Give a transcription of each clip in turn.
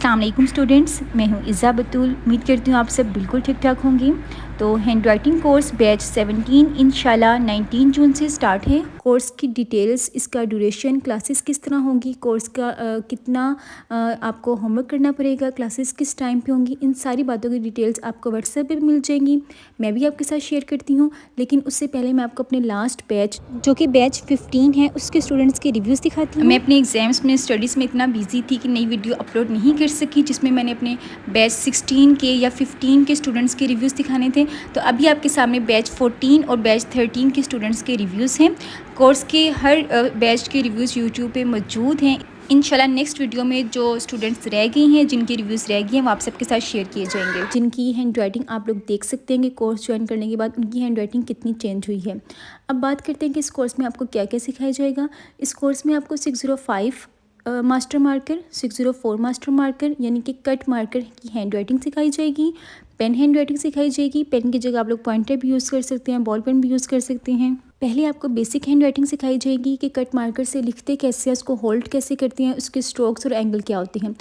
अस्सलाम वालेकुम स्टूडेंट्स, मैं हूँ इज़्ज़ा बतूल। उम्मीद करती हूँ आप सब बिल्कुल ठीक ठाक होंगे। तो हैंड राइटिंग कोर्स बैच 17 इंशाल्लाह 19 जून से स्टार्ट है। कोर्स की डिटेल्स, इसका ड्यूरेशन, क्लासेस किस तरह होंगी, कोर्स का कितना आपको होमवर्क करना पड़ेगा, क्लासेस किस टाइम पे होंगी, इन सारी बातों की डिटेल्स आपको व्हाट्सएप पे मिल जाएंगी। मैं भी आपके साथ शेयर करती हूँ, लेकिन उससे पहले मैं आपको अपने लास्ट बैच जो कि बैच 15 है उसके स्टूडेंट्स के रिव्यूज़ दिखाती हूँ। मैं अपने एग्ज़ाम्स में स्टडीज़ में इतना बिजी थी कि नई वीडियो अपलोड नहीं कर सकी, जिसमें मैंने अपने बैच 16 के या 15 के स्टूडेंट्स के रिव्यूज़ दिखाने थे। तो अभी आपके सामने बैच 14 और बैच 13 के स्टूडेंट्स के रिव्यूज़ हैं। कोर्स के हर बैच के रिव्यूज़ यूट्यूब पे मौजूद हैं। इंशाल्लाह नेक्स्ट वीडियो में जो स्टूडेंट्स रह गई हैं, जिनके रिव्यूज़ रह गए हैं, वो आप सबके साथ शेयर किए जाएंगे। जिनकी हैंड राइटिंग आप लोग देख सकते हैं कि कोर्स ज्वाइन करने के बाद उनकी हैंड राइटिंग कितनी चेंज हुई है। अब बात करते हैं कि इस कोर्स में आपको क्या क्या सिखाया जाएगा। इस कोर्स में आपको 605 मास्टर मार्कर, 604 मास्टर मार्कर यानी कि कट मार्कर की हैंड राइटिंग सिखाई जाएगी। पेन हैंड राइटिंग सिखाई जाएगी। पेन की जगह आप लोग पॉइंटर भी यूज़ कर सकते हैं, बॉल पेन भी यूज़ कर सकते हैं। पहले आपको बेसिक हैंड राइटिंग सिखाई जाएगी कि कट मार्कर से लिखते कैसे हैं, उसको होल्ड कैसे करते हैं, उसके स्ट्रोक्स और एंगल क्या होते हैं।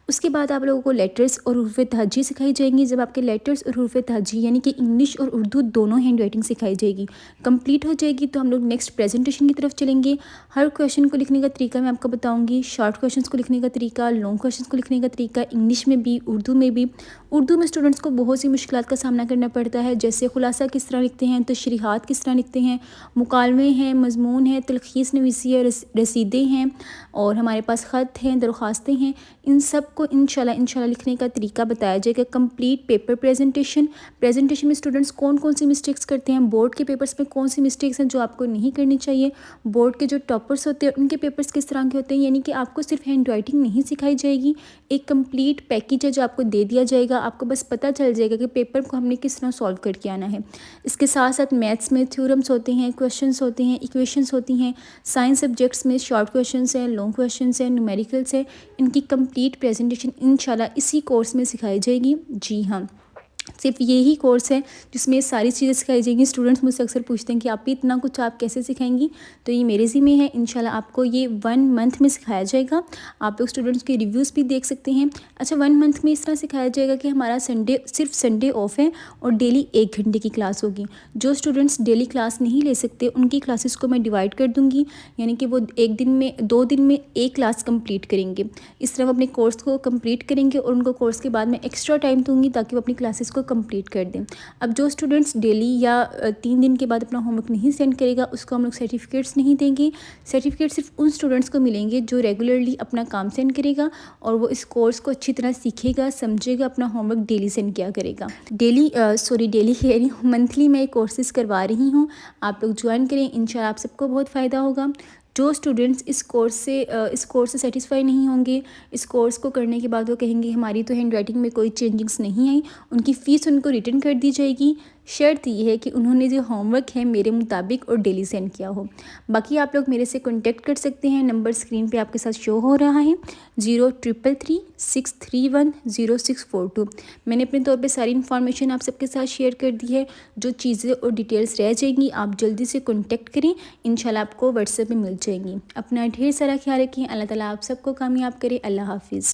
उसके बाद आप लोगों को लेटर्स और हुरूफ तहजी सिखाई जाएंगी। जब आपके लेटर्स और हुरूफ तहजी यानी कि इंग्लिश और उर्दू दोनों हैंड राइटिंग सिखाई जाएगी, कंप्लीट हो जाएगी, तो हम लोग नेक्स्ट प्रेजेंटेशन की तरफ चलेंगे। हर क्वेश्चन को लिखने का तरीका मैं आपको बताऊंगी। शॉर्ट क्वेश्चन को लिखने का तरीका, लॉन्ग क्वेश्चन को लिखने का तरीका, इंग्लिश में भी, उर्दू में भी। उर्दू में स्टूडेंट्स को बहुत सी मुश्किलात का सामना करना पड़ता है, जैसे खुलासा किस तरह लिखते हैं, तशरीहात किस तरह लिखते हैं, मुकालमे हैं, मजमून है, तलखीस नवीसी है, रसीदें हैं, और हमारे पास ख़त हैं, दरख्वास्तें हैं। इन सब को इंशाल्लाह लिखने का तरीका बताया जाएगा। कंप्लीट पेपर प्रेजेंटेशन में स्टूडेंट्स कौन कौन सी मिस्टेक्स करते हैं, बोर्ड के पेपर्स में कौन सी मिस्टेक्स हैं जो आपको नहीं करनी चाहिए, बोर्ड के जो टॉपर्स होते हैं उनके पेपर्स किस तरह के होते हैं। यानी कि आपको सिर्फ हैंड राइटिंग नहीं सिखाई जाएगी, एक कंप्लीट पैकेज है जो आपको दे दिया जाएगा। आपको बस पता चल जाएगा कि पेपर को हमने किस तरह सॉल्व करके आना है। इसके साथ साथ मैथ्स में थ्योरम्स होते हैं, क्वेश्चंस होते हैं, इक्वेशंस होती हैं। साइंस सब्जेक्ट्स में शॉर्ट क्वेश्चंस हैं, लॉन्ग क्वेश्चंस हैं, न्यूमेरिकल्स हैं। इनकी कंप्लीट प्रेजेंटेशन इंशाल्लाह इसी कोर्स में सिखाई जाएगी। जी हाँ, सिर्फ यही कोर्स है जिसमें ये सारी चीज़ें सिखाई जाएंगी। स्टूडेंट्स मुझसे अक्सर पूछते हैं कि आप भी इतना कुछ आप कैसे सिखाएंगी, तो ये मेरे ज़िम्मे है। इंशाल्लाह आपको ये 1 मंथ में सिखाया जाएगा। आप लोग स्टूडेंट्स के रिव्यूज़ भी देख सकते हैं। अच्छा, 1 मंथ में इस तरह सिखाया जाएगा कि हमारा सिर्फ संडे ऑफ है और डेली 1 घंटे की क्लास होगी। जो स्टूडेंट्स डेली क्लास नहीं ले सकते उनकी क्लासेस को मैं डिवाइड कर दूँगी, यानी कि वो 2 दिन में 1 क्लास कंप्लीट करेंगे। इस तरह वो अपने कोर्स को कंप्लीट करेंगे और उनको कोर्स के बाद में एक्स्ट्रा टाइम दूँगी ताकि वो अपनी क्लासेस को कंप्लीट कर दें। अब जो स्टूडेंट्स डेली या 3 दिन के बाद अपना होमवर्क नहीं सेंड करेगा, उसको हम लोग सर्टिफिकेट्स नहीं देंगे। सर्टिफिकेट सिर्फ उन स्टूडेंट्स को मिलेंगे जो रेगुलरली अपना काम सेंड करेगा और वो इस कोर्स को अच्छी तरह सीखेगा, समझेगा, अपना होमवर्क डेली सेंड किया करेगा। डेली कह रही हूँ, मंथली मैं कोर्सेज़ करवा रही हूँ। आप लोग ज्वाइन करें, इंशाल्लाह आप सबको बहुत फ़ायदा होगा। जो स्टूडेंट्स इस कोर्स से सेटिस्फाई नहीं होंगे, इस कोर्स को करने के बाद वो कहेंगे हमारी तो हैंड राइटिंग में कोई चेंजिंग्स नहीं आई, उनकी फ़ीस उनको रिटर्न कर दी जाएगी। शर्त ये है कि उन्होंने जो होमवर्क है मेरे मुताबिक और डेली सेंड किया हो। बाकी आप लोग मेरे से कॉन्टेक्ट कर सकते हैं। नंबर स्क्रीन पे आपके साथ शो हो रहा है, 0333 631 0642। मैंने अपने तौर पे सारी इन्फॉर्मेशन आप सबके साथ शेयर कर दी है। जो चीज़ें और डिटेल्स रह जाएंगी आप जल्दी से कॉन्टेक्ट करें, इंशाल्लाह आपको व्हाट्सएप में मिल जाएंगी। अपना ढेर सारा ख्याल रखें। अल्लाह ताला आप सबको कामयाब करे। अल्लाह हाफिज़।